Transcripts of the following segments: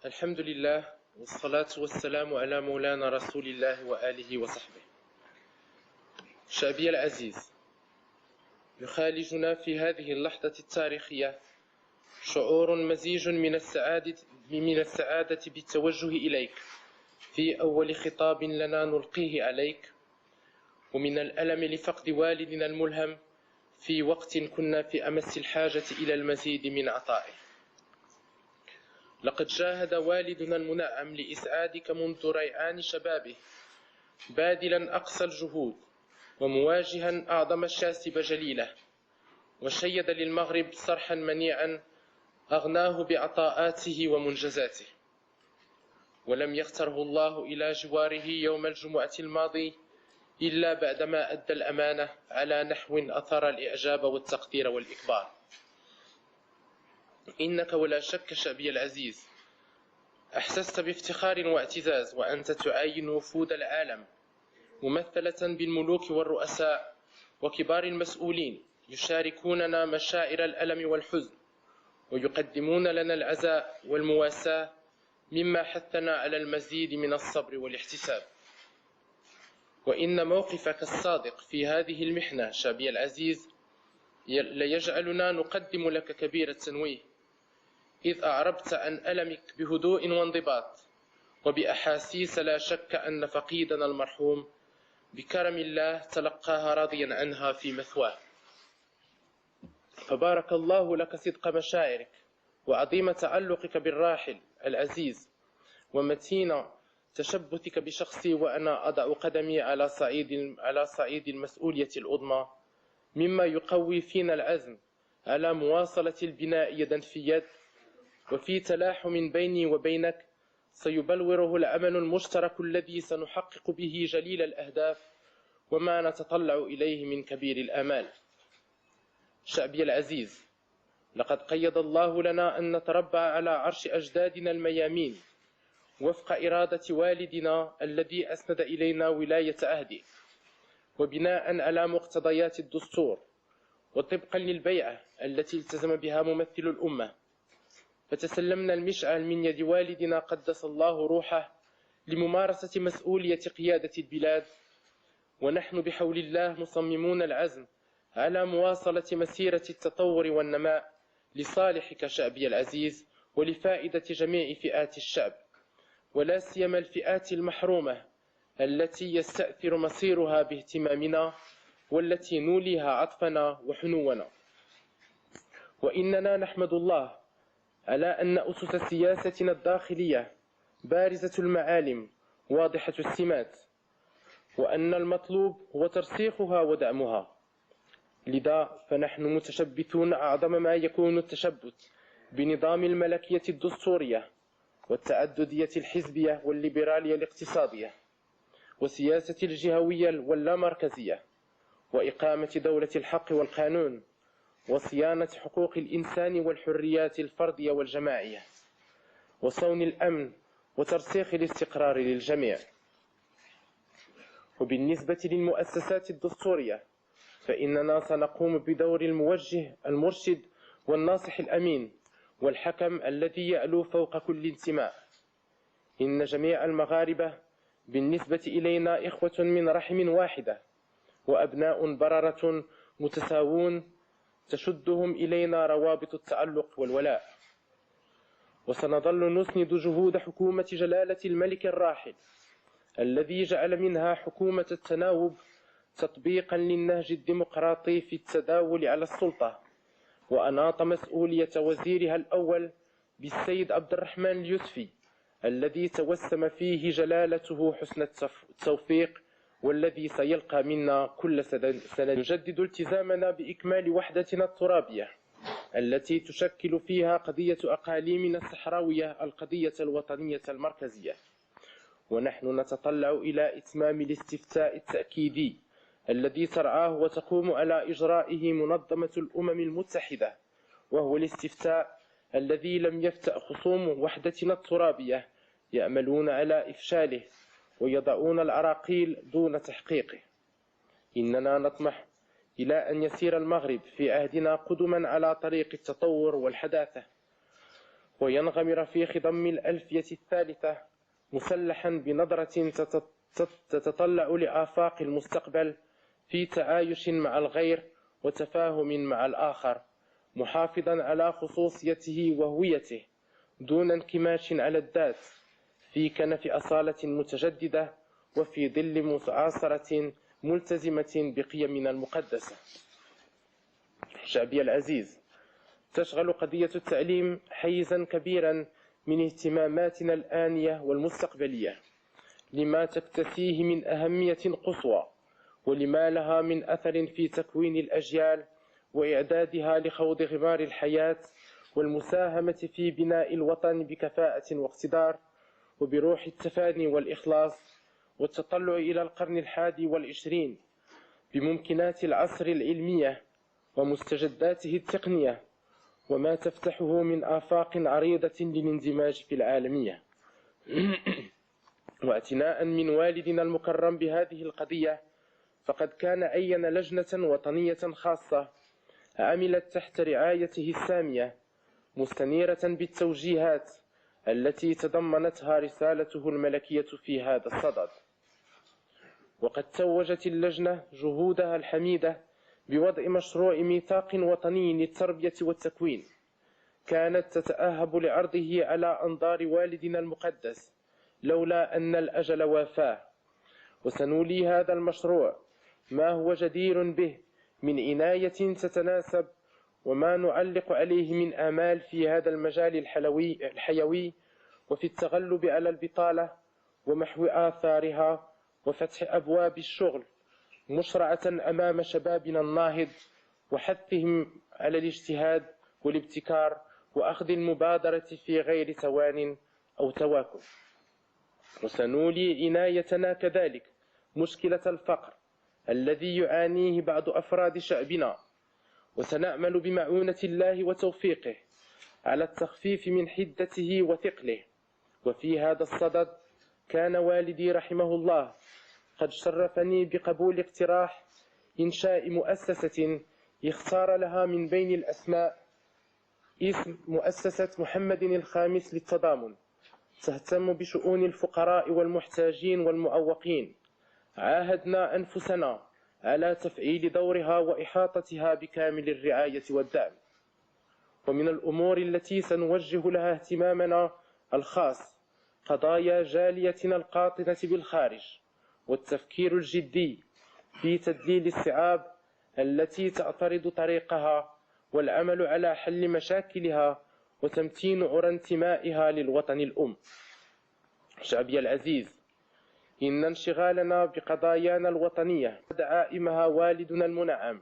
الحمد لله والصلاة والسلام على مولانا رسول الله وآله وصحبه. شعبي العزيز، يخالجنا في هذه اللحظة التاريخية شعور مزيج من السعادة بالتوجه إليك في أول خطاب لنا نلقيه عليك، ومن الألم لفقد والدنا الملهم في وقت كنا في أمس الحاجة إلى المزيد من عطائه. لقد جاهد والدنا المنعم لإسعادك منذ ريعان شبابه، باذلا أقصى الجهود ومواجها أعظم الشاسب جليله، وشيد للمغرب صرحا منيعا أغناه بعطاءاته ومنجزاته. ولم يختره الله إلى جواره يوم الجمعة الماضي إلا بعدما أدى الأمانة على نحو أثار الإعجاب والتقدير والإكبار. إنك ولا شك شعبي العزيز أحسست بافتخار واعتزاز وأنت تعاين وفود العالم ممثلة بالملوك والرؤساء وكبار المسؤولين يشاركوننا مشاعر الألم والحزن ويقدمون لنا العزاء والمواساة، مما حثنا على المزيد من الصبر والاحتساب. وإن موقفك الصادق في هذه المحنة شعبي العزيز ليجعلنا نقدم لك كبير التنويه، إذ أعربت عن ألمك بهدوء وانضباط وبأحاسيس لا شك أن فقيدنا المرحوم بكرم الله تلقاها راضيا عنها في مثواه. فبارك الله لك صدق مشاعرك وعظيم تعلقك بالراحل العزيز ومتين تشبثك بشخصي وأنا أضع قدمي على صعيد المسؤولية العظمى، مما يقوي فينا العزم على مواصلة البناء يدا في يد، وفي تلاحم بيني وبينك سيبلوره العمل المشترك الذي سنحقق به جليل الأهداف وما نتطلع إليه من كبير الآمال. شعبي العزيز، لقد قيد الله لنا أن نتربع على عرش أجدادنا الميامين وفق إرادة والدنا الذي أسند إلينا ولاية عهده، وبناء على مقتضيات الدستور وطبقا للبيعة التي التزم بها ممثل الأمة، فتسلمنا المشعل من يد والدنا قدس الله روحه لممارسة مسؤولية قيادة البلاد، ونحن بحول الله مصممون العزم على مواصلة مسيرة التطور والنماء لصالحك شعبي العزيز ولفائدة جميع فئات الشعب، ولا سيما الفئات المحرومة التي يستأثر مصيرها باهتمامنا والتي نوليها عطفنا وحنونا. وإننا نحمد الله على أن أسس سياستنا الداخلية بارزة المعالم واضحة السمات، وأن المطلوب هو ترسيخها ودعمها. لذا فنحن متشبثون أعظم ما يكون التشبث بنظام الملكية الدستورية والتعددية الحزبية والليبرالية الاقتصادية وسياسة الجهوية واللامركزية وإقامة دولة الحق والقانون وصيانة حقوق الإنسان والحريات الفردية والجماعية وصون الأمن وترسيخ الاستقرار للجميع. وبالنسبة للمؤسسات الدستورية فإننا سنقوم بدور الموجه المرشد والناصح الأمين والحكم الذي يعلو فوق كل انتماء. إن جميع المغاربة بالنسبة إلينا إخوة من رحم واحدة وأبناء بررة متساوون تشدهم إلينا روابط التعلق والولاء. وسنظل نسند جهود حكومة جلالة الملك الراحل الذي جعل منها حكومة التناوب تطبيقا للنهج الديمقراطي في التداول على السلطة، وأناط مسؤولية وزيرها الأول بالسيد عبد الرحمن اليوسفي الذي توسم فيه جلالته حسن التوفيق، والذي سيلقى منا كل سنة. نجدد التزامنا بإكمال وحدتنا الترابية التي تشكل فيها قضية أقاليمنا الصحراوية القضية الوطنية المركزية، ونحن نتطلع إلى إتمام الاستفتاء التأكيدي الذي ترعاه وتقوم على إجرائه منظمة الأمم المتحدة، وهو الاستفتاء الذي لم يفتأ خصوم وحدتنا الترابية يأملون على إفشاله ويضعون العراقيل دون تحقيقه. إننا نطمح إلى أن يسير المغرب في عهدنا قدما على طريق التطور والحداثة، وينغمر في خضم الألفية الثالثة مسلحا بنظرة تتطلع لآفاق المستقبل في تعايش مع الغير وتفاهم مع الآخر، محافظا على خصوصيته وهويته دون انكماش على الذات، في كنف أصالة متجددة وفي ظل معاصرة ملتزمة بقيمنا المقدسة. شعبي العزيز، تشغل قضية التعليم حيزا كبيرا من اهتماماتنا الآنية والمستقبلية، لما تكتسيه من أهمية قصوى، ولما لها من أثر في تكوين الأجيال وإعدادها لخوض غمار الحياة والمساهمة في بناء الوطن بكفاءة واقتدار وبروح التفاني والإخلاص والتطلع إلى القرن 21 بممكنات العصر العلمية ومستجداته التقنية وما تفتحه من آفاق عريضة للاندماج في العالمية. واعتناء من والدنا المكرم بهذه القضية، فقد كان أين لجنة وطنية خاصة عملت تحت رعايته السامية مستنيرة بالتوجيهات التي تضمنتها رسالته الملكية في هذا الصدد. وقد توجت اللجنة جهودها الحميدة بوضع مشروع ميثاق وطني للتربية والتكوين، كانت تتأهب لعرضه على أنظار والدنا المقدس لولا أن الأجل وافاه. وسنولي هذا المشروع ما هو جدير به من عناية تتناسب وما نعلق عليه من آمال في هذا المجال الحيوي وفي التغلب على البطالة ومحو آثارها وفتح أبواب الشغل مشرعة أمام شبابنا الناهض، وحثهم على الاجتهاد والابتكار وأخذ المبادرة في غير توان أو تواكل. وسنولي عنايتنا كذلك مشكلة الفقر الذي يعانيه بعض أفراد شعبنا، وسنعمل بمعونة الله وتوفيقه على التخفيف من حدته وثقله. وفي هذا الصدد كان والدي رحمه الله قد شرفني بقبول اقتراح إنشاء مؤسسة يختار لها من بين الأسماء اسم مؤسسة محمد الخامس للتضامن، تهتم بشؤون الفقراء والمحتاجين والمعوقين. عاهدنا أنفسنا على تفعيل دورها وإحاطتها بكامل الرعاية والدعم. ومن الأمور التي سنوجه لها اهتمامنا الخاص قضايا جاليتنا القاطنة بالخارج، والتفكير الجدي في تدليل الصعاب التي تعترض طريقها، والعمل على حل مشاكلها وتمتين عرى انتمائها للوطن الأم. شعبي العزيز، إن انشغالنا بقضايانا الوطنية دعائمها والدنا المنعم،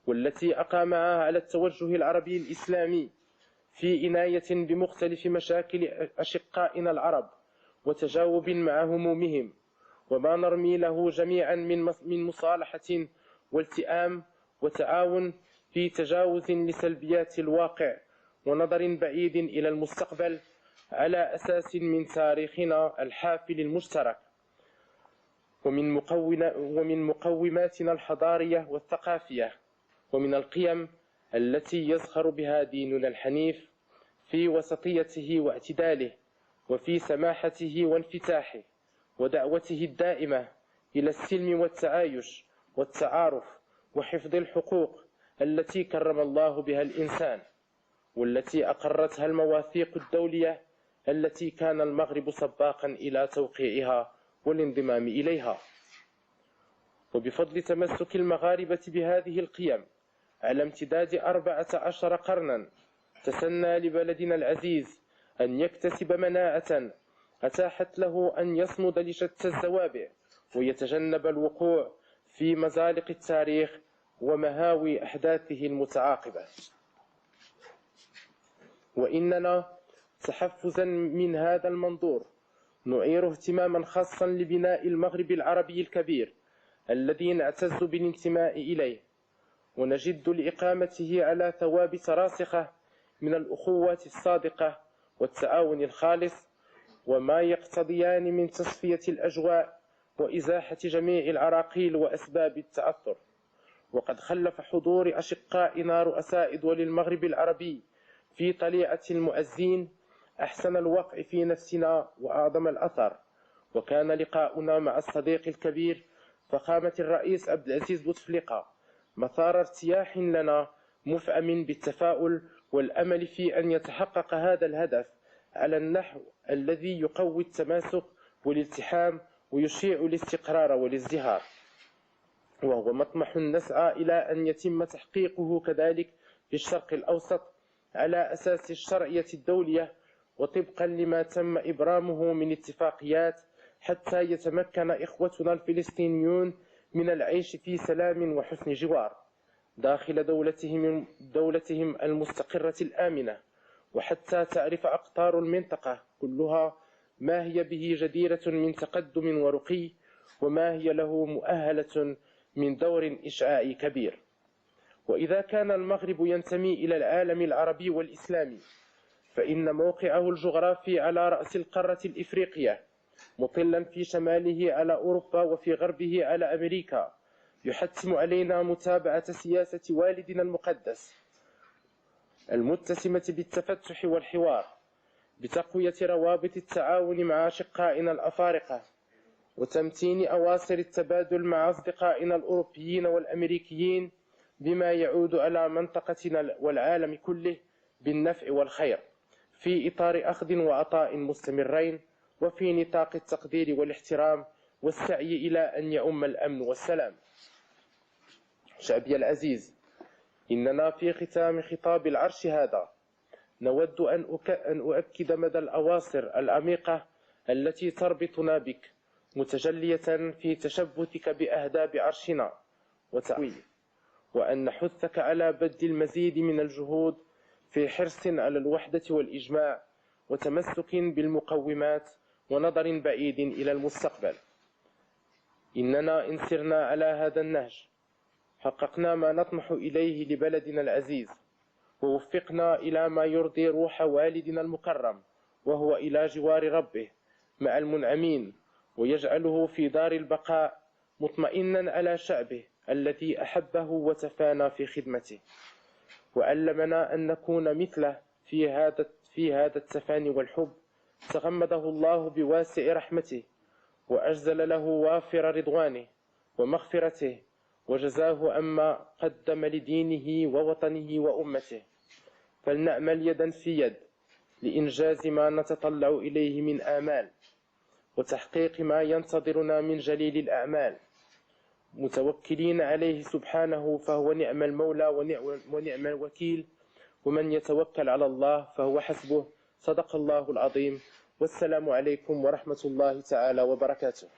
والتي أقامها على التوجه العربي الإسلامي في عناية بمختلف مشاكل أشقائنا العرب وتجاوب مع همومهم، وما نرمي له جميعا من مصالحة والتئام وتعاون في تجاوز لسلبيات الواقع ونظر بعيد إلى المستقبل على أساس من تاريخنا الحافل المشترك ومن مقوماتنا الحضارية والثقافية، ومن القيم التي يزخر بها ديننا الحنيف في وسطيته واعتداله، وفي سماحته وانفتاحه، ودعوته الدائمة إلى السلم والتعايش والتعارف وحفظ الحقوق التي كرم الله بها الإنسان، والتي أقرتها المواثيق الدولية التي كان المغرب سباقا إلى توقيعها والانضمام إليها. وبفضل تمسك المغاربة بهذه القيم على امتداد 14 قرنا، تسنى لبلدنا العزيز أن يكتسب مناعة أتاحت له أن يصمد لشتى الزوابع ويتجنب الوقوع في مزالق التاريخ ومهاوي أحداثه المتعاقبة. وإننا تحفزا من هذا المنظور نعير اهتماما خاصا لبناء المغرب العربي الكبير الذي نعتز بالانتماء إليه، ونجد لإقامته على ثوابت راسخة من الأخوة الصادقة والتعاون الخالص، وما يقتضيان من تصفية الأجواء وإزاحة جميع العراقيل وأسباب التأثر. وقد خلف حضور أشقائنا رؤساء دول المغرب العربي في طليعة المؤذين أحسن الوقع في نفسنا وأعظم الأثر. وكان لقاؤنا مع الصديق الكبير فخامة الرئيس عبد العزيز بوتفليقة مثار ارتياح لنا مفعم بالتفاؤل والأمل في أن يتحقق هذا الهدف على النحو الذي يقوي التماسك والالتحام ويشيع الاستقرار والازدهار، وهو مطمح نسعى إلى أن يتم تحقيقه كذلك في الشرق الأوسط على أساس الشرعية الدولية وطبقا لما تم إبرامه من اتفاقيات، حتى يتمكن إخوتنا الفلسطينيون من العيش في سلام وحسن جوار داخل دولتهم المستقرة الآمنة، وحتى تعرف أقطار المنطقة كلها ما هي به جديرة من تقدم ورقي، وما هي له مؤهلة من دور إشعاعي كبير. وإذا كان المغرب ينتمي إلى العالم العربي والإسلامي، فإن موقعه الجغرافي على رأس القارة الإفريقية، مطلا في شماله على أوروبا وفي غربه على أمريكا، يحتم علينا متابعة سياسة والدنا المقدس المتسمة بالتفتح والحوار، بتقوية روابط التعاون مع أشقائنا الأفارقة، وتمتين أواصر التبادل مع أصدقائنا الأوروبيين والأمريكيين، بما يعود على منطقتنا والعالم كله بالنفع والخير، في إطار أخذ وعطاء مستمرين، وفي نطاق التقدير والاحترام والسعي إلى أن يؤم الأمن والسلام. شعبي العزيز، إننا في ختام خطاب العرش هذا نود أن أؤكد مدى الأواصر العميقة التي تربطنا بك، متجلية في تشبثك بأهداب عرشنا وتأويه، وأن نحثك على بذل المزيد من الجهود في حرص على الوحدة والإجماع وتمسك بالمقومات ونظر بعيد إلى المستقبل. إننا إن سرنا على هذا النهج حققنا ما نطمح إليه لبلدنا العزيز، ووفقنا إلى ما يرضي روح والدنا المكرم، وهو إلى جوار ربه مع المنعمين، ويجعله في دار البقاء مطمئنا على شعبه الذي أحبه وتفانى في خدمته، وعلمنا أن نكون مثله في هذا التفاني والحب. تغمده الله بواسع رحمته، وأجزل له وافر رضوانه ومغفرته، وجزاه عما قدم لدينه ووطنه وأمته. فلنعمل يدا في يد لإنجاز ما نتطلع إليه من آمال، وتحقيق ما ينتظرنا من جليل الأعمال، متوكلين عليه سبحانه، فهو نعم المولى ونعم الوكيل، ومن يتوكل على الله فهو حسبه. صدق الله العظيم، والسلام عليكم ورحمة الله تعالى وبركاته.